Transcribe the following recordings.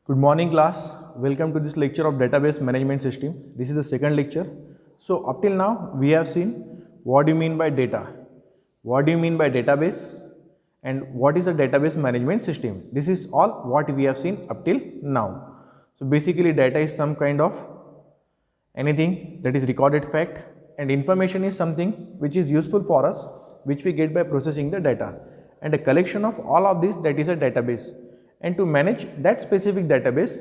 Good morning class. Welcome to this lecture of database management system. This is the second lecture. So up till now we have seen what do you mean by data, what do you mean by database, and what is a database management system. This is all what we have seen up till now. So basically data is some kind of anything that is recorded fact, and information is something which is useful for us, which we get by processing the data, and a collection of all of this, that is a database. And to manage that specific database,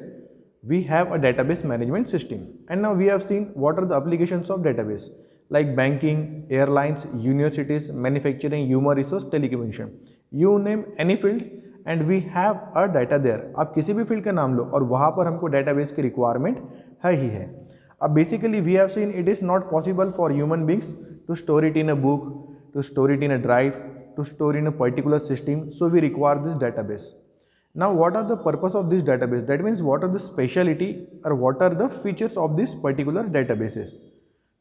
we have a database management system. And now we have seen what are the applications of database, like banking, airlines, universities, manufacturing, human resource, telecommunication. You name any field and we have a data there. आप किसी भी field का नाम लो और वहाँ पर हमको database की requirement है ही है. अब basically we have seen it is not possible for human beings to store it in a book, to store it in a drive, to store in a particular system. So we require this database. Now what are the purpose of this database? That means what are the speciality or what are the features of this particular databases.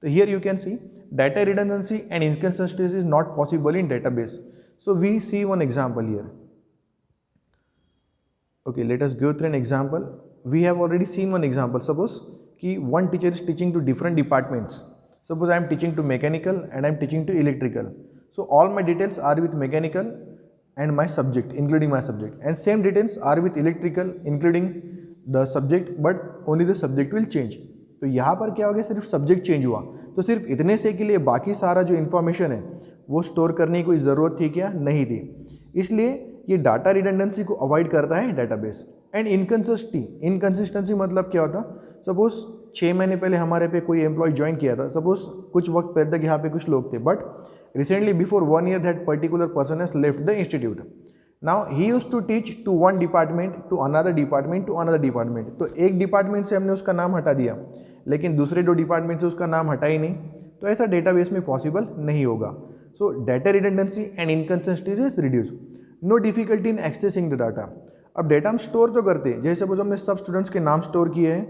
So here you can see data redundancy and inconsistency is not possible in database. So we see one example here. Okay, let us go through an example. We have already seen one example. Suppose कि one teacher is teaching to different departments. Suppose I am teaching to mechanical and I am teaching to electrical. So all my details are with mechanical and my subject, including my subject, and same details are with electrical including the subject, but only the subject will change. तो यहाँ पर क्या हो गया, सिर्फ subject change हुआ, तो सिर्फ इतने से के लिए बाकी सारा जो इन्फॉर्मेशन है वो स्टोर करने की कोई ज़रूरत थी क्या? नहीं थी. इसलिए ये डाटा रिडंडेंसी को अवॉइड करता है डेटाबेस. एंड इनकन्सिस्टेंसी मतलब क्या होता? सपोज 6 महीने पहले हमारे पे कोई एम्प्लॉय ज्वाइन किया था, सपोज कुछ वक्त पहले तक यहाँ पे कुछ लोग थे, but recently before 1 year that particular person has left the institute. Now he used to teach to one department, to another department, to another department. तो एक डिपार्टमेंट से हमने उसका नाम हटा दिया, लेकिन दूसरे 2 डिपार्टमेंट से उसका नाम हटा ही नहीं, तो ऐसा डेटाबेस में पॉसिबल नहीं होगा. So data redundancy and inconsistency is reduce. No difficulty in accessing the data. अब डेटा हम स्टोर तो करते हैं, जैसे सपोज हमने सब स्टूडेंट्स के नाम स्टोर किए हैं,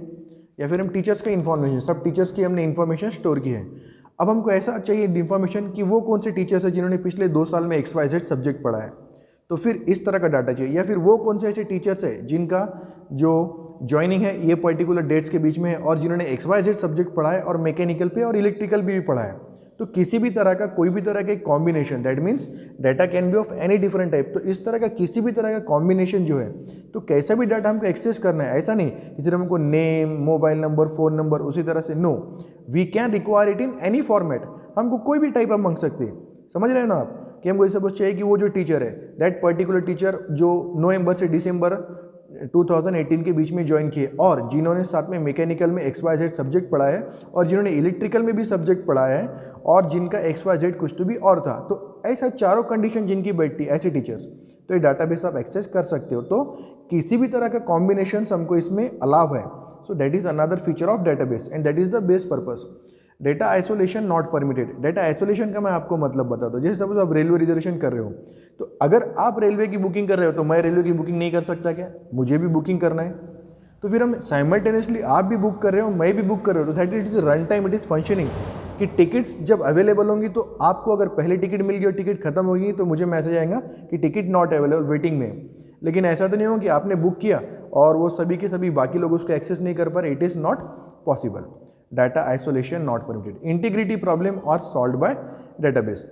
या फिर हम टीचर्स के इन्फॉर्मेशन, सब टीचर्स की हमने इन्फॉर्मेशन स्टोर की है. अब हमको ऐसा चाहिए इन्फॉर्मेशन कि वो कौन से टीचर्स हैं जिन्होंने पिछले 2 साल में XYZ सब्जेक्ट पढ़ा है, तो फिर इस तरह का डाटा चाहिए. या फिर वो कौन से ऐसे टीचर्स हैं जिनका जो ज्वाइनिंग है ये पर्टिकुलर डेट्स के बीच में है और जिन्होंने XYZ सब्जेक्ट पढ़ा है और मैकेनिकल पे और इलेक्ट्रिकल भी पढ़ा है. तो किसी भी तरह का कोई भी तरह का एक combination, that means data can be of any different type. तो इस तरह का किसी भी तरह का कॉम्बिनेशन जो है, तो कैसा भी डाटा हमको एक्सेस करना है, ऐसा नहीं कि सिर्फ हमको name, mobile number, phone number उसी तरह से. No, we can require it in any format. हमको कोई भी टाइप आप मांग सकते हैं. समझ रहे हैं ना आप कि हमको सपोज चाहिए कि वो जो टीचर है, दैट पर्टिकुलर टीचर जो नवंबर से दिसंबर 2018 के बीच में ज्वाइन किए और जिन्होंने साथ में मैकेनिकल में XYZ सब्जेक्ट पढ़ा है और जिन्होंने इलेक्ट्रिकल में भी सब्जेक्ट पढ़ा है और जिनका XYZ कुछ तो भी और था, तो ऐसा चारों कंडीशन जिनकी बैठती ऐसे टीचर्स, तो ये डाटाबेस आप एक्सेस कर सकते हो. तो किसी भी तरह का कॉम्बिनेशन हमको इसमें अलाव है. So that is another feature of database and that is the base purpose. Data isolation not permitted. Data isolation का मैं आपको मतलब बताता हूँ. जैसे सपोज आप रेलवे रिजर्वेशन कर रहे हो, तो अगर आप रेलवे की बुकिंग कर रहे हो तो मैं रेलवे की बुकिंग नहीं कर सकता क्या? मुझे भी बुकिंग करना है. तो फिर हम साइमल्टेनियसली, आप भी बुक कर रहे हो, मैं भी बुक कर रहा हूँ, तो that it is run time, it is functioning. कि टिकट्स जब अवेलेबल होंगी तो आपको अगर पहले टिकट मिल गई और टिकट खत्म होगी तो मुझे मैसेज आएगा कि टिकट नॉट अवेलेबल, वेटिंग में. लेकिन ऐसा तो नहीं हो कि आपने बुक किया और वो सभी के सभी बाकी लोग उसको एक्सेस नहीं कर पा रहे. It is not possible. Data isolation not permitted. Integrity problem are solved by database.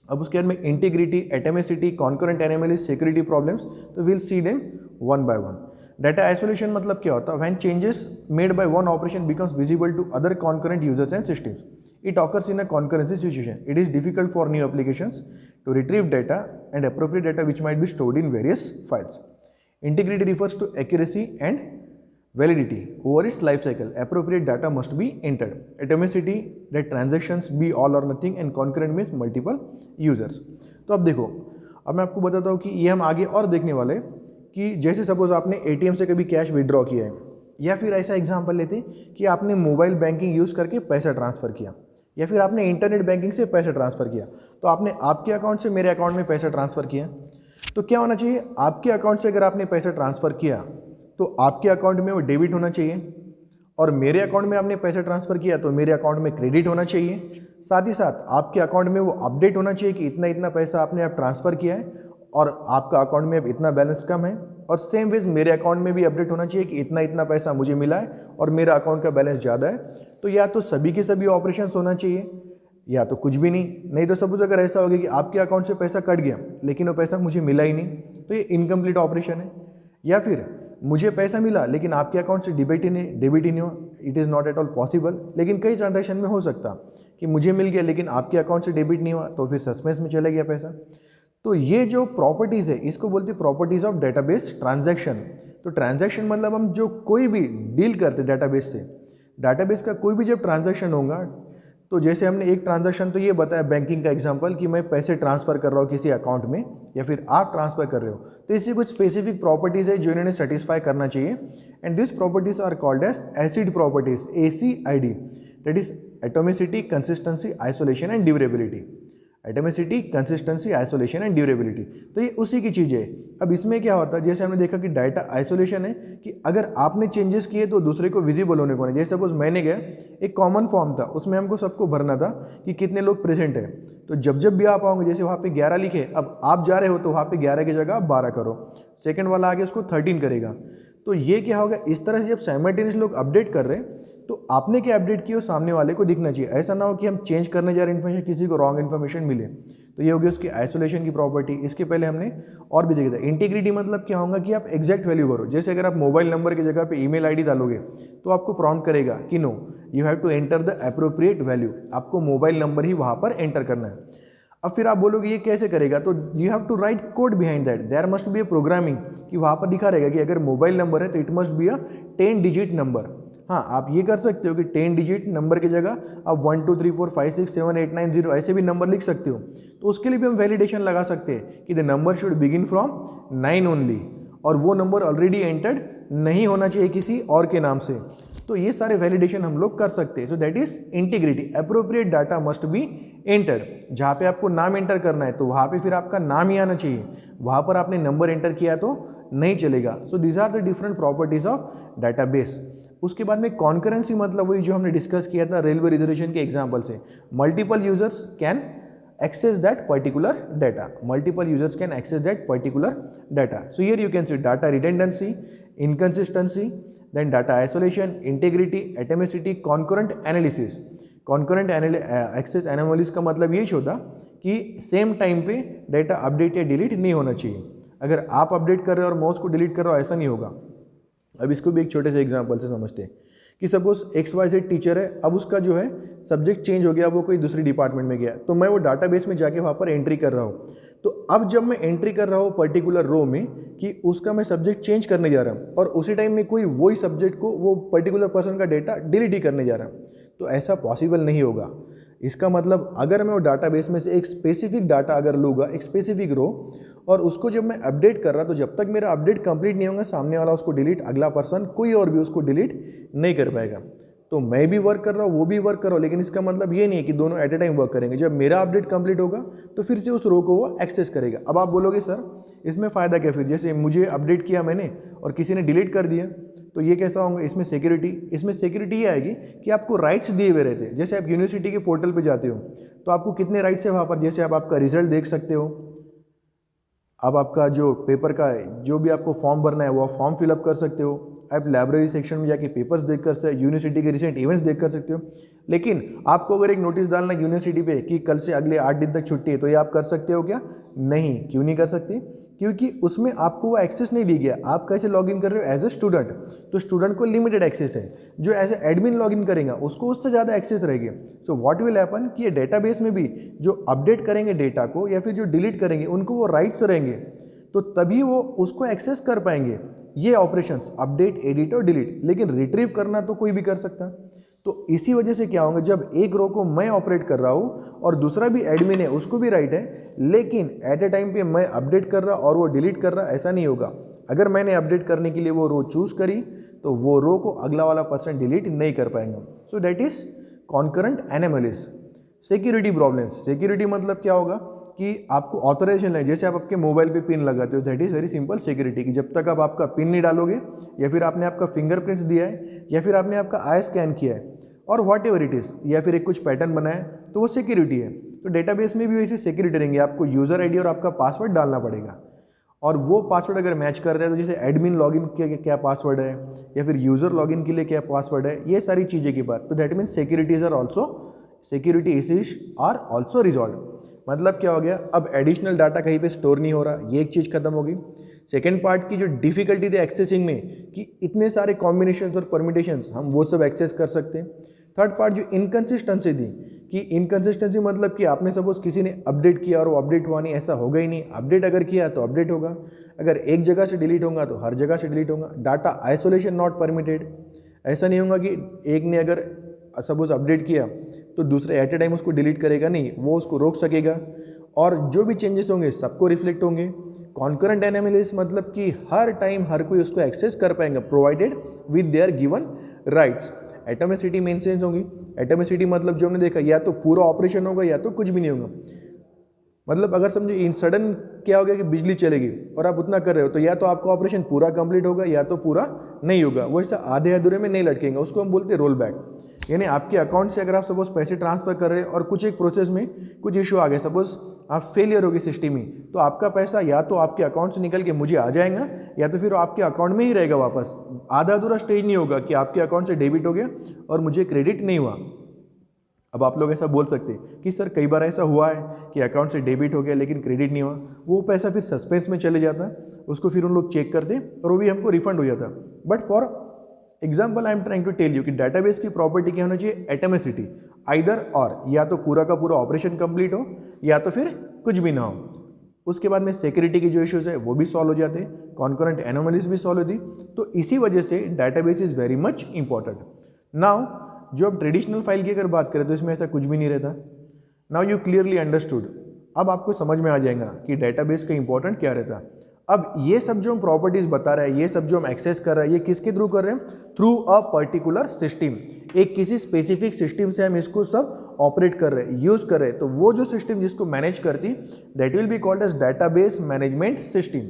अब उसके बाद में integrity, atomicity, concurrent anomalies, security problems, तो will see them one by one. Data isolation मतलब क्या होता है? When changes made by one operation becomes visible to other concurrent users and systems. It occurs in a concurrency situation. It is difficult for new applications to retrieve data and appropriate data which might be stored in various files. Integrity refers to accuracy and validity over its life cycle. Appropriate data must be entered. Atomicity, that transactions be all or nothing, and concurrent means multiple users. तो अब देखो, अब मैं आपको बताता हूँ कि ये हम आगे और देखने वाले कि जैसे सपोज आपने ATM से कभी कैश विड्रॉ किया है, या फिर ऐसा एग्जाम्पल लेते कि आपने मोबाइल बैंकिंग यूज़ करके पैसा ट्रांसफ़र किया, या फिर आपने इंटरनेट बैंकिंग से पैसा ट्रांसफ़र किया. तो आपने आपके अकाउंट से मेरे अकाउंट में पैसा ट्रांसफ़र किया, तो क्या होना चाहिए? आपके अकाउंट से अगर आपने पैसा ट्रांसफ़र किया तो आपके अकाउंट में वो डेबिट होना चाहिए, और मेरे अकाउंट में आपने पैसा ट्रांसफ़र किया तो मेरे अकाउंट में क्रेडिट होना चाहिए. साथ ही साथ आपके अकाउंट में वो अपडेट होना चाहिए कि इतना इतना पैसा आपने अब ट्रांसफ़र किया है और आपका अकाउंट में अब इतना बैलेंस कम है. और सेम वेज मेरे अकाउंट में भी अपडेट होना चाहिए कि इतना इतना पैसा मुझे मिला है और मेरा अकाउंट का बैलेंस ज़्यादा है। तो या तो सभी के सभी ऑपरेशंस होना चाहिए या तो कुछ भी नहीं तो सपोज अगर ऐसा हो गया कि आपके अकाउंट से पैसा कट गया लेकिन वो पैसा मुझे मिला ही नहीं, तो ये इनकम्प्लीट ऑपरेशन है। या फिर मुझे पैसा मिला लेकिन आपके अकाउंट से डेबिट ही नहीं हो, it is not at all possible. लेकिन कई ट्रांजैक्शन में हो सकता कि मुझे मिल गया लेकिन आपके अकाउंट से डेबिट नहीं हुआ, तो फिर सस्पेंस में चला गया पैसा। तो ये जो प्रॉपर्टीज़ है इसको बोलते हैं प्रॉपर्टीज़ ऑफ डेटाबेस ट्रांजैक्शन। तो ट्रांजैक्शन मतलब हम जो कोई भी डील करते डेटाबेस से, डेटाबेस का कोई भी जब ट्रांजैक्शन होगा, तो जैसे हमने एक ट्रांजैक्शन तो ये बताया बैंकिंग का एग्जांपल कि मैं पैसे ट्रांसफ़र कर रहा हूँ किसी अकाउंट में या फिर आप ट्रांसफ़र कर रहे हो, तो इससे कुछ स्पेसिफिक प्रॉपर्टीज़ है जो इन्होंने सेटिस्फाई करना चाहिए। And this properties are called as acid properties, ACID, that is atomicity, consistency, isolation and durability. Atomicity, consistency, isolation and durability, तो ये उसी की चीज़ है। अब इसमें क्या होता है, जैसे हमने देखा कि डाटा आइसोलेशन है कि अगर आपने चेंजेस किए तो दूसरे को विजिबल होने को नहीं। जैसे सपोज मैंने गया, एक कॉमन फॉर्म था, उसमें हमको सबको भरना था कि कितने लोग प्रेजेंट है। तो जब भी आप आओगे, जैसे वहाँ पे 11 लिखे, अब आप जा रहे हो तो वहाँ पे 11 की जगह आप 12 करो, सेकंड वाला आगे उसको 13 करेगा। तो ये क्या होगा, इस तरह से जब साइमल्टेनियस लोग अपडेट कर रहे हैं तो आपने क्या अपडेट किया सामने वाले को दिखना चाहिए। ऐसा ना हो कि हम चेंज करने जा रहे हैं इन्फॉर्मेशन, किसी को रॉन्ग इन्फॉर्मेशन मिले। तो ये होगी उसकी आइसोलेशन की प्रॉपर्टी। इसके पहले हमने और भी देखा था। इंटीग्रिटी मतलब क्या होगा कि आप एग्जैक्ट वैल्यू भरो। जैसे अगर आप मोबाइल नंबर की जगह पे ईमेल आईडी डालोगे तो आपको प्रॉम्प्ट करेगा कि no, you have to enter the appropriate value, आपको मोबाइल नंबर ही वहाँ पर एंटर करना है। अब फिर आप बोलोगे ये कैसे करेगा, तो you have to write code behind that, there must be a programming, कि वहाँ पर लिखा रहेगा कि अगर मोबाइल नंबर है तो it must be a 10 digit number. हाँ, आप ये कर सकते हो कि 10 डिजिट नंबर की जगह आप 1 2 3 4 5 6 7 8 9 0 ऐसे भी नंबर लिख सकते हो। तो उसके लिए भी हम वैलिडेशन लगा सकते हैं कि the number should begin from 9 only, और वो नंबर ऑलरेडी एंटर्ड नहीं होना चाहिए किसी और के नाम से। तो ये सारे वैलिडेशन हम लोग कर सकते हैं। So that is integrity. Appropriate data must be entered. जहाँ पे आपको नाम एंटर करना है तो वहाँ पे फिर आपका नाम ही आना चाहिए, वहाँ पर आपने नंबर एंटर किया तो नहीं चलेगा। So these are the different properties of database. उसके बाद में कॉन्करेंसी मतलब वही जो हमने डिस्कस किया था रेलवे रिजर्वेशन के एग्जाम्पल से। Multiple users can access that particular data. Multiple users can access that particular data. So here you can see data redundancy, inconsistency, then data isolation, integrity, atomicity, concurrent analysis. Concurrent access anomalies का मतलब यही होता कि same time पे data update या delete नहीं होना चाहिए। अगर आप अपडेट कर रहे हो और माउस को डिलीट कर रहे हो, ऐसा नहीं होगा। अब इसको भी एक छोटे से एग्जांपल से समझते हैं कि सपोज XYZ टीचर है, अब उसका जो है सब्जेक्ट चेंज हो गया, वो कोई दूसरी डिपार्टमेंट में गया, तो मैं वो डाटाबेस में जाके वहाँ पर एंट्री कर रहा हूँ। तो अब जब मैं एंट्री कर रहा हूँ पर्टिकुलर रो में कि उसका मैं सब्जेक्ट चेंज करने जा रहा हूँ, और उसी टाइम में कोई वही सब्जेक्ट को वो पर्टिकुलर पर्सन का डेटा डिलीट ही करने जा रहा हूँ, तो ऐसा पॉसिबल नहीं होगा। इसका मतलब अगर मैं वो डाटाबेस में से एक स्पेसिफिक डाटा अगर लूँगा, एक स्पेसिफिक रो, और उसको जब मैं अपडेट कर रहा, तो जब तक मेरा अपडेट कंप्लीट नहीं होगा सामने वाला उसको डिलीट, अगला पर्सन कोई और भी उसको डिलीट नहीं कर पाएगा। तो मैं भी वर्क कर रहा हूँ, वो भी वर्क कर रहा हूँ, लेकिन इसका मतलब ये नहीं है कि दोनों एट ए टाइम वर्क करेंगे। जब मेरा अपडेट कंप्लीट होगा तो फिर से उस रो को वो एक्सेस करेगा। अब आप बोलोगे सर इसमें फ़ायदा क्या, फिर जैसे मुझे अपडेट किया मैंने और किसी ने डिलीट कर दिया, तो ये कैसा होगा, इसमें सिक्योरिटी ये आएगी कि आपको राइट्स दिए हुए रहते हैं। जैसे आप यूनिवर्सिटी के पोर्टल पे जाते हो तो आपको कितने राइट्स है वहाँ पर, जैसे आप आपका रिजल्ट देख सकते हो, आप आपका जो पेपर का जो भी आपको फॉर्म भरना है वो फॉर्म फिलअप कर सकते हो, आप लाइब्रेरी सेक्शन में जाके पेपर्स देख कर सकते हो, यूनिवर्सिटी के रिसेंट इवेंट्स देख कर सकते हो। लेकिन आपको अगर एक नोटिस डालना है यूनिवर्सिटी पे कि कल से अगले 8 दिन तक छुट्टी है, तो ये आप कर सकते हो क्या? नहीं। क्यों नहीं कर सकते? क्योंकि उसमें आपको वो एक्सेस नहीं दी गया। आप कैसे लॉगिन कर रहे हो? एज ए स्टूडेंट, तो स्टूडेंट को लिमिटेड एक्सेस है। जो एज ए एडमिन लॉगिन करेगा उसको उससे ज़्यादा एक्सेस रहेगी। सो व्हाट विल हैपन कि ये डेटाबेस में भी जो अपडेट करेंगे डेटा को या फिर जो डिलीट करेंगे उनको वो राइट्स रहेंगे, तो तभी वो उसको एक्सेस कर पाएंगे। ये ऑपरेशंस अपडेट, एडिट और डिलीट, लेकिन रिट्रीव करना तो कोई भी कर सकता। तो इसी वजह से क्या होगा, जब एक रो को मैं ऑपरेट कर रहा हूँ और दूसरा भी एडमिन है, उसको भी राइट है, लेकिन एट ए टाइम पे मैं अपडेट कर रहा और वो डिलीट कर रहा, ऐसा नहीं होगा। अगर मैंने अपडेट करने के लिए वो रो चूज करी तो वो रो को अगला वाला पर्सन डिलीट नहीं कर पाएंगे। So that is concurrent anomalies. Security problems. Security मतलब क्या होगा कि आपको ऑथराइजेशन है, जैसे आप आपके मोबाइल पे पिन लगाते हो, that is very simple security, कि जब तक आप आपका पिन नहीं डालोगे या फिर आपने आपका फिंगरप्रिंट्स दिया है या फिर आपने आपका आई स्कैन किया है और व्हाट एवर इट इज़, या फिर एक कुछ पैटर्न बनाया है, तो वो सिक्योरिटी है। तो डेटाबेस में भी वैसे सिक्योरिटी रहेंगे, आपको यूज़र आईडी और आपका पासवर्ड डालना पड़ेगा। और वो पासवर्ड अगर मैच करता है तो जैसे एडमिन लॉगिन के क्या पासवर्ड है या फिर यूज़र लॉगिन के लिए क्या पासवर्ड है, ये सारी चीज़ें की बात। तो that means security issues are also resolve. मतलब क्या हो गया, अब एडिशनल डाटा कहीं पे स्टोर नहीं हो रहा, ये एक चीज़ खत्म हो गई। सेकेंड पार्ट की जो डिफिकल्टी थी एक्सेसिंग में कि इतने सारे कॉम्बिनेशंस और परमिटेशंस हम वो सब एक्सेस कर सकते हैं। थर्ड पार्ट जो इनकन्सिस्टेंसी थी कि इनकन्सिस्टेंसी मतलब कि आपने सपोज किसी ने अपडेट किया और वो अपडेट हुआ नहीं, ऐसा होगा ही नहीं। अपडेट अगर किया तो अपडेट होगा, अगर एक जगह से डिलीट होगा तो हर जगह से डिलीट होगा। डाटा आइसोलेशन नॉट परमिटेड, ऐसा नहीं होगा कि एक ने अगर सपोज अपडेट किया तो दूसरे एट ए टाइम उसको डिलीट करेगा नहीं, वो उसको रोक सकेगा और जो भी चेंजेस होंगे सबको रिफ्लेक्ट होंगे। कॉन्करेंट एनालिसिस मतलब कि हर टाइम हर कोई उसको एक्सेस कर पाएंगे provided with their given rights. Atomicity maintain होंगी। एटोमिसिटी मतलब जो हमने देखा, या तो पूरा ऑपरेशन होगा या तो कुछ भी नहीं होगा। मतलब अगर समझो इन सडन क्या हो गया कि बिजली चलेगी और आप उतना कर रहे हो तो या तो आपका ऑपरेशन पूरा कंप्लीट होगा या तो पूरा नहीं होगा। वो ऐसा आधे अधूरे में नहीं लटकेंगे, उसको हम बोलते हैं रोल बैक। यानी आपके अकाउंट से अगर आप सपोज पैसे ट्रांसफर कर रहे हैं और कुछ एक प्रोसेस में कुछ इशू आ गया, सपोज आप फेलियर हो गई सिस्टम में, तो आपका पैसा या तो आपके अकाउंट से निकल के मुझे आ जाएगा या तो फिर आपके अकाउंट में ही रहेगा वापस। आधा अधूरा स्टेज नहीं होगा कि आपके अकाउंट से डेबिट हो गया और मुझे क्रेडिट नहीं हुआ। अब आप लोग ऐसा बोल सकते हैं कि सर कई बार ऐसा हुआ है कि अकाउंट से डेबिट हो गया लेकिन क्रेडिट नहीं हुआ, वो पैसा फिर सस्पेंस में चले जाता, उसको फिर उन लोग चेक करते और वो भी हमको रिफंड हो जाता। But for example I am trying to tell you कि डाटाबेस की प्रॉपर्टी क्या होना चाहिए, एटोमिसिटी, आइदर और, या तो पूरा का पूरा ऑपरेशन कंप्लीट हो या तो फिर कुछ भी ना हो। उसके बाद में सिक्योरिटी के जो इश्यूज है वो भी सॉल्व हो जाते, कॉन्करेंट एनोमलीज भी सॉल्व होती। तो इसी वजह से database is very much important. Now जो अब ट्रेडिशनल फाइल की अगर बात करें तो इसमें ऐसा कुछ भी नहीं रहता। नाउ यू क्लियरली अंडरस्टूड, अब आपको समझ में आ जाएगा कि डाटाबेस का इंपॉर्टेंट क्या रहता। अब ये सब जो हम प्रॉपर्टीज बता रहे हैं, ये सब जो हम एक्सेस कर रहे हैं, ये किसके थ्रू कर रहे हैं, थ्रू अ पर्टिकुलर सिस्टम। एक किसी स्पेसिफिक सिस्टम से हम इसको सब ऑपरेट कर रहे हैं, यूज कर रहे हैं। तो वो जो सिस्टम जिसको मैनेज करती, that will be called as database management system.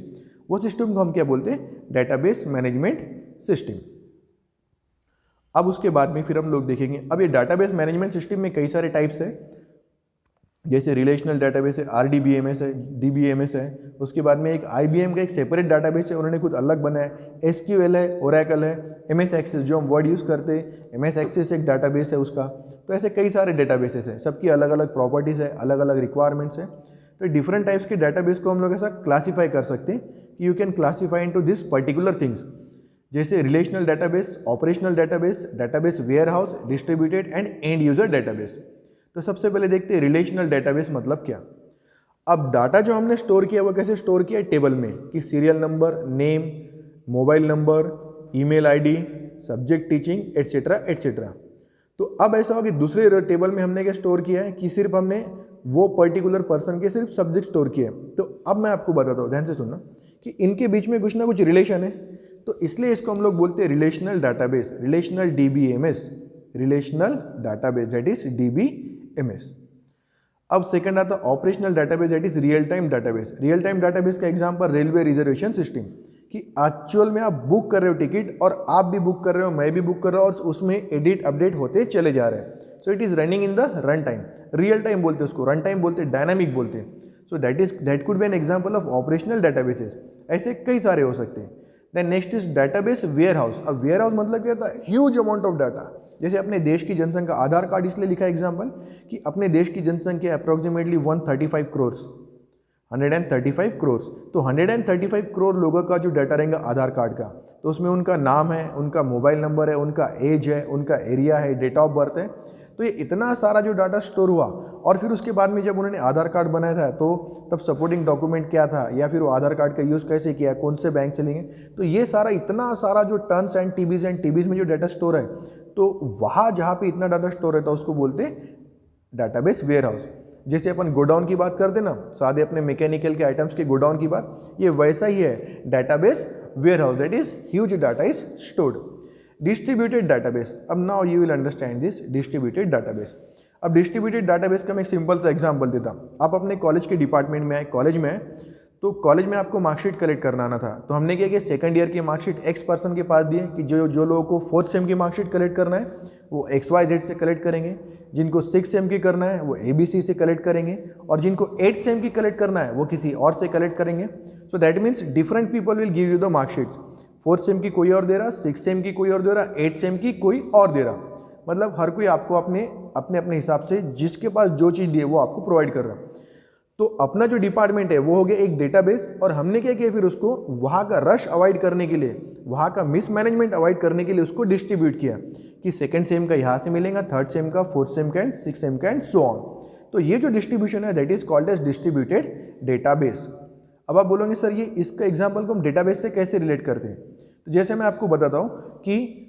वो सिस्टम को हम क्या बोलते हैं, डाटाबेस मैनेजमेंट सिस्टम। अब उसके बाद में फिर हम लोग देखेंगे, अब ये डाटाबेस मैनेजमेंट सिस्टम में कई सारे टाइप्स है, जैसे रिलेशनल डाटाबेस है, RDBMS है, DBMS है। उसके बाद में एक IBM का एक सेपरेट डाटाबेस है, उन्होंने खुद अलग बनाया है। SQL है, ओरेकल है, MS एक्सेस जो हम वर्ड यूज़ करते हैं, MS एक्सेस एक डाटाबेस है उसका। तो ऐसे कई सारे डाटाबेसेस है, सबकी अलग अलग प्रॉपर्टीज़ है, अलग अलग रिक्वायरमेंट्स है। तो डिफरेंट टाइप्स के डाटाबेस को हम लोग ऐसा क्लासीफाई कर सकते हैं कि you can classify into this particular things, जैसे relational database, operational database, database warehouse, distributed and end user database. तो सबसे पहले देखते हैं रिलेशनल डाटाबेस मतलब क्या। अब डाटा जो हमने स्टोर किया वो कैसे स्टोर किया, टेबल में, कि serial number, name, mobile number, email ID, subject teaching etcetera etcetera. तो अब ऐसा हो कि दूसरे टेबल में हमने क्या स्टोर किया है कि सिर्फ हमने वो पर्टिकुलर पर्सन के सिर्फ सब्जेक्ट स्टोर किए। तो अब मैं आपको बताता हूँ, ध्यान से सुनना, कि इनके बीच में कुछ ना कुछ रिलेशन है, तो इसलिए इसको हम लोग बोलते हैं relational database, relational DBMS, relational database that is DBMS। अब सेकंड आता operational database that is real time database. Real time database का एग्जांपल रेलवे रिजर्वेशन सिस्टम, कि एक्चुअल में आप बुक कर रहे हो टिकट और आप भी बुक कर रहे हो, मैं भी बुक कर रहा हूँ, और उसमें एडिट अपडेट होते चले जा रहे हैं। So it is running in the run time. Real time बोलते हैं उसको, रन टाइम बोलते हैं, डायनामिक बोलते हैं। So that could be an example of operational databases. ऐसे कई सारे हो सकते हैं। Then next is database warehouse. अब वेयरहाउस मतलब क्या होता है, ह्यूज अमाउंट ऑफ डाटा। जैसे अपने देश की जनसंख्या, आधार कार्ड इसलिए लिखा है एग्जांपल कि अपने देश की जनसंख्या अप्रोक्सीमेटली 135 करोड़, 135 करोड़। तो 135 करोड़ लोगों का जो डाटा रहेगा आधार कार्ड का, तो उसमें उनका नाम है, उनका मोबाइल नंबर है, उनका एज है, उनका एरिया है, डेट ऑफ बर्थ है। तो ये इतना सारा जो डाटा स्टोर हुआ, और फिर उसके बाद में जब उन्होंने आधार कार्ड बनाया था तो तब सपोर्टिंग डॉक्यूमेंट क्या था, या फिर वो आधार कार्ड का यूज़ कैसे किया, कौन से बैंक से लेंगे, तो ये सारा इतना सारा जो टन्स एंड टीबीज में जो डाटा स्टोर है, तो वहाँ जहाँ पे इतना डाटा स्टोर रहता है उसको बोलते हैं डाटाबेस वेयरहाउस। जैसे अपन गोडाउन की बात करते ना, सादे अपने मैकेनिकल के आइटम्स के गोडाउन की बात, ये वैसा ही है database warehouse, that is huge data is stored. Distributed database, अब now you will understand this distributed database. अब डिस्ट्रीब्यूटेड डाटाबेस का मैं एक सिंपल सा एग्जांपल देता हूँ। आप अपने कॉलेज के डिपार्टमेंट में आए, कॉलेज में आए, तो कॉलेज में आपको मार्कशीट कलेक्ट करना आना था, तो हमने क्या किया, सेकंड ईयर की मार्कशीट एक्स पर्सन के पास दिए कि जो लोगों को फोर्थ सेम की मार्कशीट कलेक्ट करना है वो XYZ से कलेक्ट करेंगे, जिनको सिक्स सेम की करना है वो ABC से कलेक्ट करेंगे, और जिनको 8th सेम की कलेक्ट करना है वो किसी और से कलेक्ट करेंगे। So that means different people will give you the marksheets. Fourth same की कोई और दे रहा, सिक्स सेम की कोई और दे रहा, 8th सेम की कोई और दे रहा। मतलब हर कोई आपको अपने अपने हिसाब से जिसके पास जो चीज़ दी है वो आपको प्रोवाइड कर रहा है। तो अपना जो डिपार्टमेंट है वो हो गया एक डेटाबेस, और हमने क्या किया फिर उसको वहाँ का रश अवॉइड करने के लिए, वहाँ का मिसमैनेजमेंट अवॉइड करने के लिए उसको डिस्ट्रीब्यूट किया कि सेकंड सेम का यहाँ से मिलेगा, थर्ड सेम का, फोर्थ सेम का एंड सिक्स सेम का एंड सो ऑन। तो ये जो डिस्ट्रीब्यूशन है that is called as distributed database. अब आप बोलोगे सर ये इसका एग्जाम्पल को हम डेटाबेस से कैसे रिलेट करते हैं? तो जैसे मैं आपको बताता हूँ कि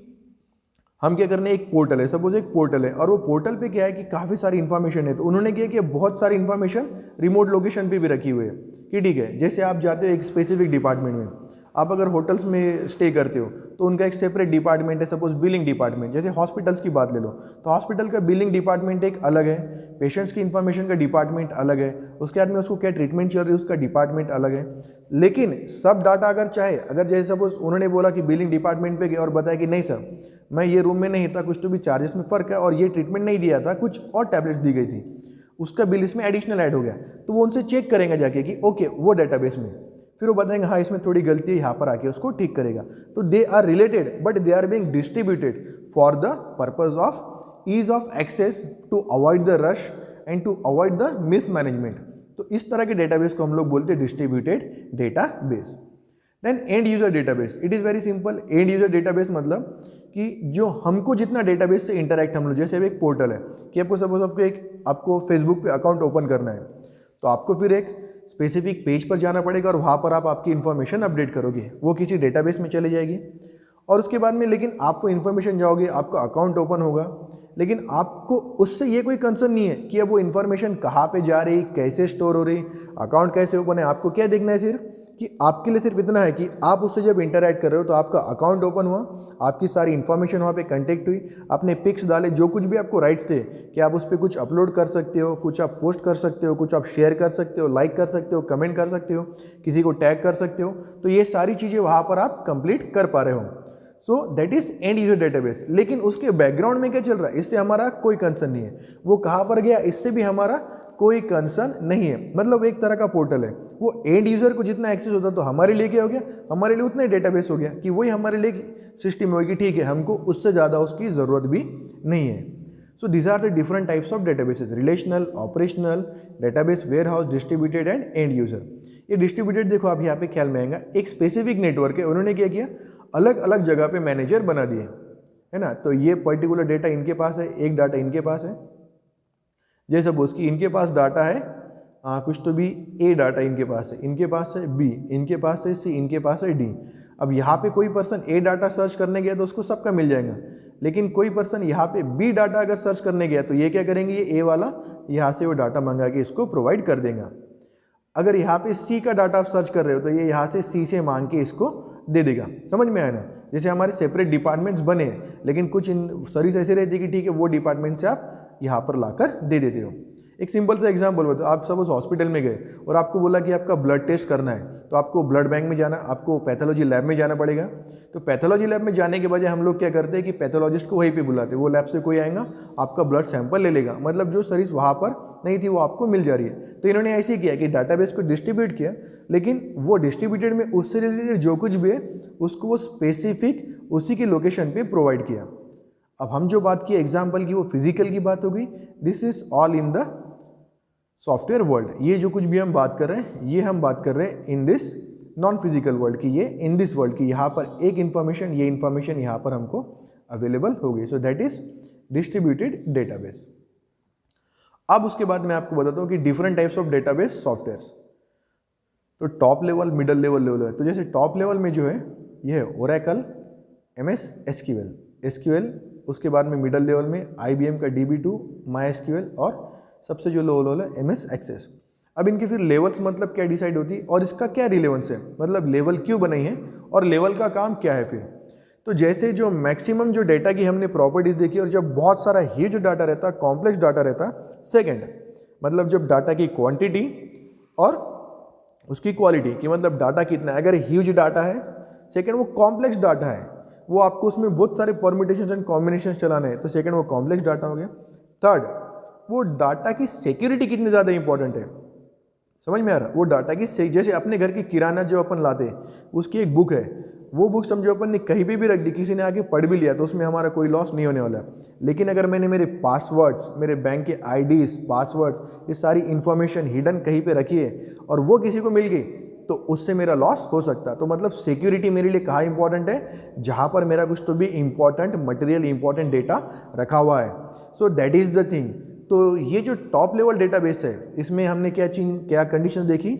हम क्या करने, एक पोर्टल है, सपोज एक पोर्टल है, और वो पोर्टल पे क्या है कि काफ़ी सारी इन्फॉर्मेशन है। तो उन्होंने किया कि बहुत सारी इन्फॉर्मेशन रिमोट लोकेशन पे भी रखी हुई है कि ठीक है, जैसे आप जाते हो एक स्पेसिफिक डिपार्टमेंट में, आप अगर होटल्स में स्टे करते हो तो उनका एक सेपरेट डिपार्टमेंट है, सपोज बिलिंग डिपार्टमेंट। जैसे हॉस्पिटल्स की बात ले लो तो हॉस्पिटल का बिलिंग डिपार्टमेंट एक अलग है, पेशेंट्स की इन्फॉर्मेशन का डिपार्टमेंट अलग है, उसके बाद में उसको क्या ट्रीटमेंट चल रही है उसका डिपार्टमेंट अलग है। लेकिन सब डाटा अगर चाहे, अगर जैसे सपोज उन्होंने बोला कि बिलिंग डिपार्टमेंट पे गए और बताया कि नहीं सर मैं ये रूम में नहीं था, कुछ तो भी चार्जेस में फ़र्क है, और ये ट्रीटमेंट नहीं दिया था, कुछ और टैबलेट्स दी गई थी, उसका बिल इसमें एडिशनल ऐड हो गया, तो वो उनसे चेक करेंगे जाके कि ओके वो डेटाबेस में, फिर वो बताएंगे हाँ इसमें थोड़ी गलती है, यहाँ पर आके उसको ठीक करेगा। तो they are related but they are being distributed for the purpose of ease of access, to avoid the rush and to avoid the mismanagement. तो इस तरह के डेटाबेस को हम लोग बोलते हैं distributed database. Then end user database, it is very simple. End user database मतलब कि जो हमको जितना डेटाबेस से इंटरेक्ट हम लोग, जैसे एक पोर्टल है कि आपको सपोज आपको फेसबुक पे अकाउंट ओपन करना है, तो आपको फिर एक स्पेसिफिक पेज पर जाना पड़ेगा और वहाँ पर आप आपकी इन्फॉर्मेशन अपडेट करोगे, वो किसी डेटाबेस में चली जाएगी। और उसके बाद में लेकिन आप वो इन्फॉर्मेशन जाओगे, आपका अकाउंट ओपन होगा, लेकिन आपको उससे ये कोई कंसर्न नहीं है कि अब वो इन्फॉर्मेशन कहाँ पे जा रही, कैसे स्टोर हो रही, अकाउंट कैसे ओपन है। आपको क्या देखना है सिर्फ कि आपके लिए सिर्फ इतना है कि आप उससे जब इंटरैक्ट कर रहे हो तो आपका अकाउंट ओपन हुआ, आपकी सारी इन्फॉर्मेशन वहाँ पे कंटेक्ट हुई, आपने पिक्स डाले, जो कुछ भी आपको राइट्स थे कि आप उस पर कुछ अपलोड कर सकते हो, कुछ आप पोस्ट कर सकते हो, कुछ आप शेयर कर सकते हो, लाइक कर सकते हो, कमेंट कर सकते हो, किसी को टैग कर सकते हो, तो ये सारी चीज़ें वहाँ पर आप कंप्लीट कर पा रहे हो। So that is and user database. लेकिन उसके बैकग्राउंड में क्या चल रहा है इससे हमारा कोई कंसर्न नहीं है, वो कहाँ पर गया इससे भी हमारा कोई कंसर्न नहीं है। मतलब एक तरह का पोर्टल है, वो एंड यूजर को जितना एक्सेस होता तो हमारे लिए क्या हो गया, हमारे लिए उतना ही डेटाबेस हो गया कि वही हमारे लिए सिस्टम होगी, ठीक है हमको उससे ज़्यादा उसकी ज़रूरत भी नहीं है। So these are the different types of databases, relational, operational, database, warehouse, distributed and end user. ये डिस्ट्रीब्यूटेड देखो आप यहाँ पे ख्याल में आएगा, एक स्पेसिफिक नेटवर्क है, उन्होंने क्या किया अलग अलग जगह पे मैनेजर बना दिए, है ना। तो ये पर्टिकुलर डेटा इनके पास है, एक डाटा इनके पास है, जैसे सपोज कि इनके पास डाटा है कुछ तो भी ए डाटा इनके पास है, इनके पास है बी, इनके पास है सी, इनके पास है डी। अब यहाँ पे कोई पर्सन ए डाटा सर्च करने गया तो उसको सबका मिल जाएगा, लेकिन कोई पर्सन यहाँ पे बी डाटा अगर सर्च करने गया तो ये क्या करेंगे, ये ए वाला यहाँ से वो डाटा मंगा के इसको प्रोवाइड कर देगा। अगर यहाँ पे सी का डाटा आप सर्च कर रहे हो तो ये यहाँ से सी से मांग के इसको दे देगा। समझ में आया ना, जैसे हमारे सेपरेट डिपार्टमेंट्स बने हैं, लेकिन कुछ इन सर्विस ऐसे रहती है कि ठीक है वो डिपार्टमेंट से आप यहाँ पर लाकर दे देते हो। एक सिंपल सा एग्जांपल बताओ, आप सपोज हॉस्पिटल में गए और आपको बोला कि आपका ब्लड टेस्ट करना है, तो आपको ब्लड बैंक में जाना, आपको पैथोलॉजी लैब में जाना पड़ेगा। तो पैथोलॉजी लैब में जाने के बजाय हम लोग क्या करते हैं कि पैथोलॉजिस्ट को वहीं पे बुलाते हैं, वो लैब से कोई आएगा आपका ब्लड सैंपल ले लेगा, मतलब जो सर्विस वहाँ पर नहीं थी वो आपको मिल जा रही है। तो इन्होंने ऐसे ही किया कि डाटाबेस को डिस्ट्रीब्यूट किया, लेकिन वो डिस्ट्रीब्यूटेड में उससे रिलेटेड जो कुछ भी है उसको वो स्पेसिफिक उसी की लोकेशन पे प्रोवाइड किया। अब हम जो बात की एग्जाम्पल की वो फिजिकल की बात हो गई, this is all in the software world. ये जो कुछ भी हम बात कर रहे हैं ये हम बात कर रहे हैं in this non physical world की, ये इन दिस वर्ल्ड की, यहाँ पर एक इन्फॉर्मेशन, ये इन्फॉर्मेशन यहाँ पर हमको अवेलेबल हो गई। So that is distributed database. अब उसके बाद मैं आपको बताता हूँ कि different types of database softwares. तो टॉप लेवल, मिडल लेवल है। तो जैसे टॉप लेवल में जो है ये है ओरेकल, MS SQL, उसके बाद में मिडल लेवल में IBM का DB2, MySQL, और सबसे जो लो लेवल है MS Access। अब इनके फिर लेवल्स मतलब क्या डिसाइड होती है और इसका क्या रिलेवेंस है, मतलब लेवल क्यों बनाई है और लेवल का काम क्या है फिर। तो जैसे जो मैक्सिमम जो डाटा की हमने प्रॉपर्टीज देखी, और जब बहुत सारा ही जो डाटा रहता, कॉम्प्लेक्स डाटा रहता, सेकंड मतलब जब डाटा की क्वांटिटी और उसकी क्वालिटी कि मतलब डाटा कितना है, अगर ह्यूज डाटा है। सेकंड वो कॉम्प्लेक्स डाटा है, वो आपको उसमें बहुत सारे परम्यूटेशंस एंड कॉम्बिनेशंस चलाने हैं, तो सेकंड वो कॉम्प्लेक्स डाटा हो गया। थर्ड वो डाटा की सिक्योरिटी कितनी ज़्यादा इंपॉर्टेंट है, समझ में आ रहा? वो डाटा की जैसे अपने घर की किराना जो अपन लाते हैं उसकी एक बुक है, वो बुक समझो अपन ने कहीं भी रख दी, किसी ने आके पढ़ भी लिया तो उसमें हमारा कोई लॉस नहीं होने वाला है। लेकिन अगर मैंने मेरे पासवर्ड्स, मेरे बैंक के आईडीज, पासवर्ड्स, ये सारी इन्फॉर्मेशन हिडन कहीं पे रखी है और वो किसी को मिल गई तो उससे मेरा लॉस हो सकता है। तो मतलब सिक्योरिटी मेरे लिए कहाँ इंपॉर्टेंट है, जहाँ पर मेरा कुछ तो भी इंपॉर्टेंट मटेरियल, इंपॉर्टेंट डेटा रखा हुआ है। So that is the thing. तो ये जो टॉप लेवल डेटाबेस है, इसमें हमने क्या कंडीशन देखी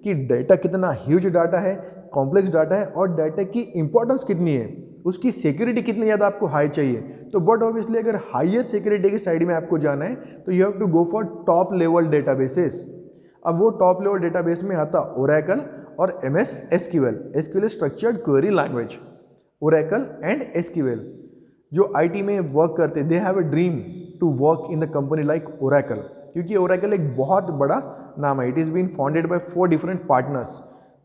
कि डाटा कितना ह्यूज डाटा है, कॉम्प्लेक्स डाटा है और डाटा की इंपॉर्टेंस कितनी है, उसकी सिक्योरिटी कितनी ज़्यादा आपको हाई चाहिए। तो बट ऑब्वियसली अगर हायर सिक्योरिटी की साइड में आपको जाना है तो you have to go for top level databases. अब वो टॉप लेवल डेटाबेस में आता ओरेकल और MS SQL, SQL structured query language. Oracle and SQL जो IT में वर्क करते, they have a dream to work in the company like Oracle, क्योंकि Oracle एक बहुत बड़ा नाम है। It is been founded by 4 different partners.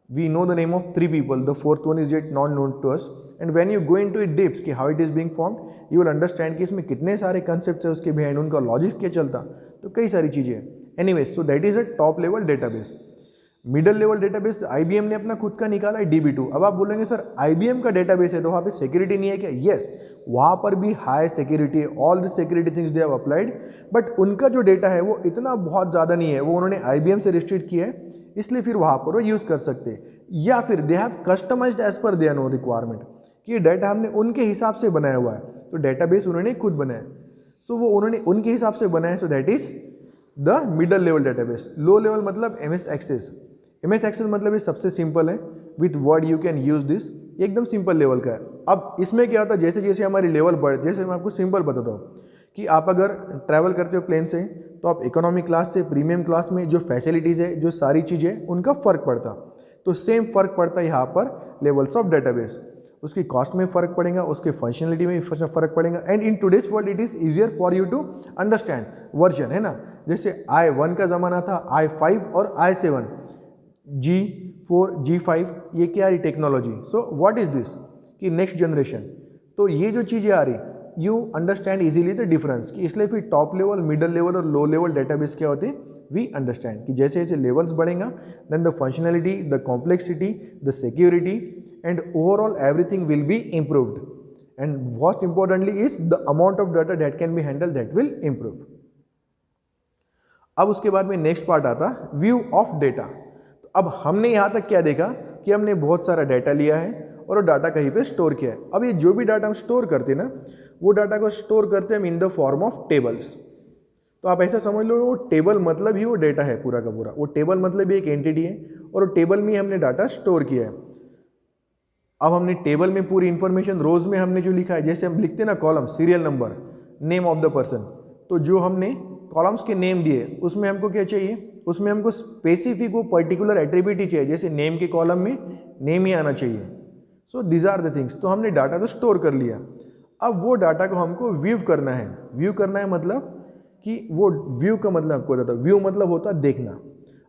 We know the name of 3 people, the 4th one is yet not known to us, and when you go into it deeps कि how it is being formed, you will understand कि इसमें कितने सारे concepts है उसके behind, उनका logic क्या चलता, तो कई सारी चीज़ें हैं। Anyways, so that is a top level database। Middle level database IBM ने अपना खुद का निकाला है DB2। अब आप बोलेंगे सर IBM का डेटाबेस है तो वहाँ पे सिक्योरिटी नहीं है क्या? यस, वहाँ पर भी हाई सिक्योरिटी है, all the security things they have applied, but उनका जो डेटा है वो इतना बहुत ज़्यादा नहीं है, वो उन्होंने IBM से रिस्ट्रिक्ट किया है, इसलिए फिर वहाँ पर वो यूज़ कर सकते हैं। या फिर they have customized as per their own requirement, कि ये डाटा हमने उनके हिसाब से बनाया हुआ है, तो डेटाबेस उन्होंने खुद बनाया, सो वो उन्होंने उनके हिसाब से बनाया, so that is the middle level database. Low level मतलब MS Access। MS Access मतलब ये सबसे सिंपल है, with word you can use this, एकदम सिंपल लेवल का है। अब इसमें क्या होता है, जैसे जैसे हमारी लेवल बढ़, जैसे मैं आपको सिंपल बताता हूँ कि आप अगर ट्रैवल करते हो प्लेन से तो आप इकोनॉमी क्लास से प्रीमियम क्लास में जो फैसिलिटीज़ है, जो सारी चीज़ें, उनका फ़र्क पड़ता, तो सेम फ़र्क पड़ता है यहाँ पर लेवल्स ऑफ डेटाबेस। उसकी कॉस्ट में फ़र्क पड़ेगा, उसके फंक्शनलिटी में फ़र्क पड़ेगा, and in today's world it is easier for you to understand version, है ना। जैसे I1 का ज़माना था, I5 और I7, G4, G5, ये क्या आ रही technology. So what is this कि नेक्स्ट जनरेशन, तो ये जो चीज़ें आ रही, you understand easily the difference, कि इसलिए फिर टॉप लेवल, मिडल लेवल और लो लेवल डेटाबेस क्या होते हैं, वी अंडरस्टैंड कि जैसे जैसे लेवल्स बढ़ेगा then the functionality, the complexity, the security and overall everything will be improved, and most importantly is the amount of data that can be handle, that will improve. अब उसके बाद में next part आता view of data. तो अब हमने यहाँ तक क्या देखा कि हमने बहुत सारा डाटा लिया है और वो डाटा कहीं पे स्टोर किया है। अब ये जो भी डाटा हम स्टोर करते हैं ना, वो डाटा को स्टोर करते हैं हम in the form of tables. तो आप ऐसा समझ लो, वो टेबल मतलब ही वो डेटा है पूरा का पूरा, वो टेबल मतलब ही एक एंटिटी है और वो टेबल में हमने डाटा स्टोर किया है। अब हमने टेबल में पूरी इंफॉर्मेशन, रोज में हमने जो लिखा है, जैसे हम लिखते हैं ना column, serial number, name of the person, तो जो हमने कॉलम्स के नेम दिए उसमें हमको क्या चाहिए, उसमें हमको स्पेसिफिक वो पर्टिकुलर एट्रीब्यूट ही चाहिए, जैसे नेम के कॉलम में नेम ही आना चाहिए। So these are the things. तो हमने डाटा तो स्टोर कर लिया, अब वो डाटा को हमको व्यू करना है। व्यू करना है मतलब कि वो व्यू का मतलब आपको बताता हूँ, व्यू मतलब होता है देखना।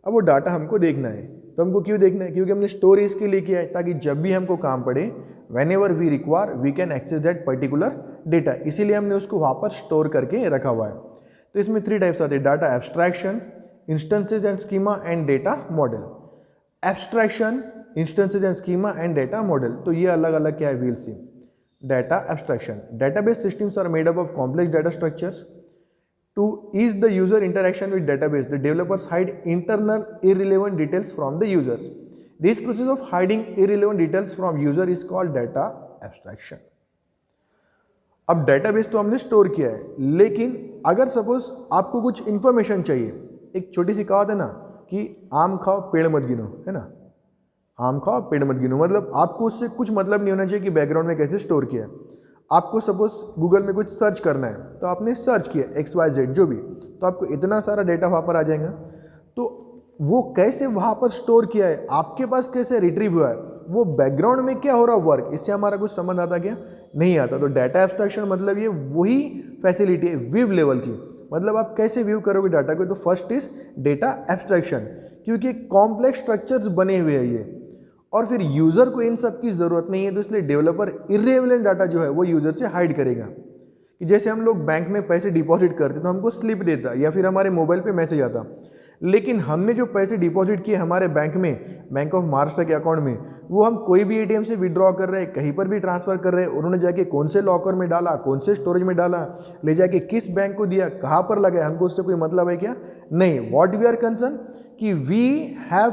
अब वो डाटा हमको देखना है, तो हमको क्यों देखना है, क्योंकि हमने स्टोर इसके लिए किया है ताकि जब भी हमको काम पड़े, whenever we require we can access that particular data, इसीलिए हमने उसको वहाँ पर स्टोर करके रखा हुआ है। तो इसमें 3 टाइप्स आते हैं, data abstraction, instances and schema and data model. Abstraction, instances and schema and data model, तो ये अलग अलग क्या है, we'll see. Data abstraction, database systems are made up of complex data structures to ease the user interaction with database. The developers hide internal irrelevant details from the users. This process of hiding irrelevant details from user is called data abstraction. अब database तो हमने store किया है, लेकिन अगर suppose आपको कुछ information चाहिए, एक छोटी सी कहावत है ना कि आम खाओ पेड़ मत गिनो, है ना, आम खाओ पेड़ मत गिनो, मतलब आपको उससे कुछ मतलब नहीं होना चाहिए कि बैकग्राउंड में कैसे स्टोर किया है। आपको सपोज गूगल में कुछ सर्च करना है, तो आपने सर्च किया XYZ जो भी, तो आपको इतना सारा डेटा वहाँ पर आ जाएगा। तो वो कैसे वहाँ पर स्टोर किया है, आपके पास कैसे रिट्रीव हुआ है, वो बैकग्राउंड में क्या हो रहा है वर्क, इससे हमारा कुछ संबंध आता क्या, नहीं आता। तो डाटा एब्स्ट्रैक्शन मतलब ये वही फैसिलिटी है व्यू लेवल की, मतलब आप कैसे व्यू करोगे डाटा को। तो फर्स्ट इज डेटा एब्स्ट्रैक्शन, क्योंकि कॉम्प्लेक्स स्ट्रक्चर्स बने हुए हैं ये, और फिर यूज़र को इन सब की ज़रूरत नहीं है, तो इसलिए डेवलपर इर्रेलेवेंट डाटा जो है वो यूज़र से हाइड करेगा। कि जैसे हम लोग बैंक में पैसे डिपॉजिट करते तो हमको स्लिप देता या फिर हमारे मोबाइल पे मैसेज आता, लेकिन हमने जो पैसे डिपॉजिट किए हमारे बैंक में, बैंक ऑफ महाराष्ट्र के अकाउंट में, वो हम कोई भी एटीएम से विड्रॉ कर रहे हैं, कहीं पर भी ट्रांसफ़र कर रहे हैं, उन्होंने जाके कौन से लॉकर में डाला, कौन से स्टोरेज में डाला, ले जाके किस बैंक को दिया, कहाँ पर लगाया, हमको उससे कोई मतलब है क्या? नहीं। व्हाट वी आर कंसर्न कि we have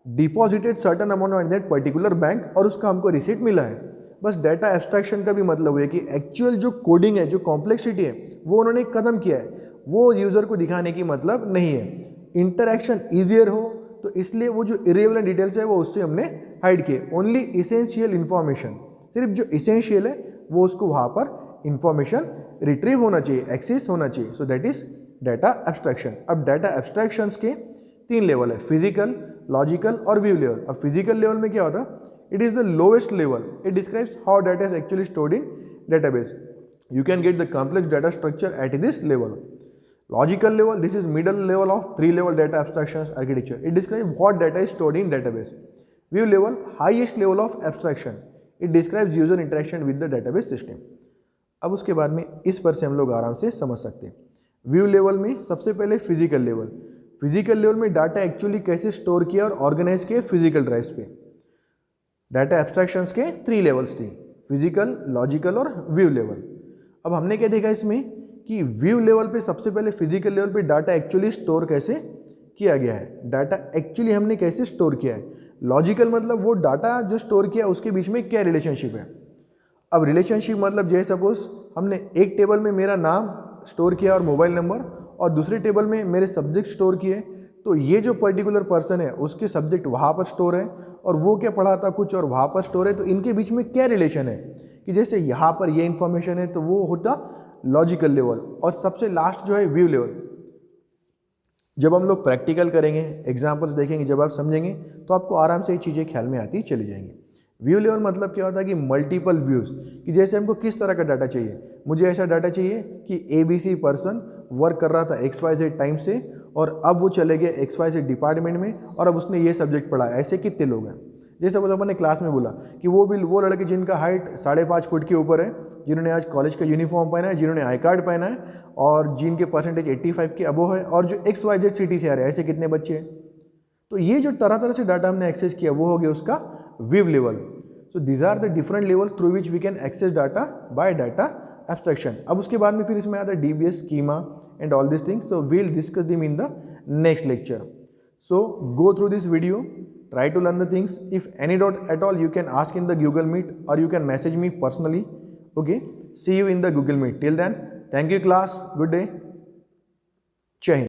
deposited certain amount on that particular bank और उसका हमको रिसीट मिला है। बस डाटा एब्स्ट्रैक्शन का भी मतलब है कि एक्चुअल जो कोडिंग है, जो कॉम्प्लेक्सिटी है, वो उन्होंने खत्म किया है, वो यूज़र को दिखाने की मतलब नहीं है। इंटरैक्शन ईजियर हो तो इसलिए वो जो इरेलेवेंट डिटेल्स है वो उससे हमने हाइड किए। ओनली इसेंशियल इन्फॉर्मेशन, सिर्फ जो इसेंशियल है वो उसको वहाँ पर इंफॉर्मेशन रिट्रीव होना चाहिए, एक्सेस होना चाहिए। So that is data abstraction. अब डाटा एब्स्ट्रैक्शंस के 3 लेवल है, फिजिकल, लॉजिकल और व्यू लेवल। अब फिजिकल लेवल में क्या होता है? It is the lowest level. It describes how data is actually stored in database. You can get the complex data structure at this level. Logical level, this is middle level of 3-level data abstractions architecture. It describes what data is stored in database. View level, highest level of abstraction. It describes user interaction with the database system. अब उसके बाद में इस पर से हम लोग आराम से समझ सकते हैं। व्यू लेवल में सबसे पहले फिजिकल लेवल। फिजिकल लेवल में डाटा एक्चुअली कैसे स्टोर किया और ऑर्गेनाइज किया फिजिकल ड्राइव्स पे। डाटा एब्स्ट्रैक्शंस के 3 लेवल्स थी, फिजिकल, लॉजिकल और व्यू लेवल। अब हमने क्या देखा इसमें कि व्यू लेवल पे सबसे पहले फिजिकल लेवल पे डाटा एक्चुअली स्टोर कैसे किया गया है, डाटा एक्चुअली हमने कैसे स्टोर किया है। लॉजिकल मतलब वो डाटा जो स्टोर किया उसके बीच में क्या रिलेशनशिप है। अब रिलेशनशिप मतलब जैसे सपोज हमने एक टेबल में मेरा नाम स्टोर किया और मोबाइल नंबर, और दूसरे टेबल में मेरे सब्जेक्ट स्टोर किए, तो ये जो पर्टिकुलर पर्सन है उसके सब्जेक्ट वहाँ पर स्टोर है और वो क्या पढ़ाता कुछ और वहाँ पर स्टोर है, तो इनके बीच में क्या रिलेशन है कि जैसे यहाँ पर ये इन्फॉर्मेशन है तो वो होता लॉजिकल लेवल। और सबसे लास्ट जो है व्यू लेवल। जब हम लोग प्रैक्टिकल करेंगे, एग्जाम्पल्स देखेंगे, जब आप समझेंगे तो आपको आराम से ये चीज़ें ख्याल में आती चली जाएंगी। व्यू लेवल मतलब क्या होता है कि मल्टीपल व्यूज़, कि जैसे हमको किस तरह का डाटा चाहिए। मुझे ऐसा डाटा चाहिए कि ABC पर्सन वर्क कर रहा था XYZ टाइम से और अब वो चले गए XYZ डिपार्टमेंट में और अब उसने ये सब्जेक्ट पढ़ा, ऐसे कितने लोग हैं। जैसे वो अपन ने क्लास में बोला कि वो लड़के जिनका हाइट 5.5 फुट के ऊपर है, जिन्होंने आज कॉलेज का यूनिफॉर्म पहना है, जिन्होंने आई कार्ड पहना है और जिनके परसेंटेज 85 के अबो है और जो XYZ सिटी से आ रहे हैं, ऐसे कितने बच्चे हैं। तो ये जो तरह तरह से डाटा हमने एक्सेस किया वो हो गया उसका view level. So these are the different levels through which we can access data by data abstraction. अब उसके बाद में फिर इसमें आता है DBA schema and all this things. So we'll discuss them in the next lecture. So go through this video, try to learn the things. If any doubt at all, you can ask in the Google Meet or you can message me personally. Okay, see you in the Google Meet. Till then, thank you class, good day, Jai Hind.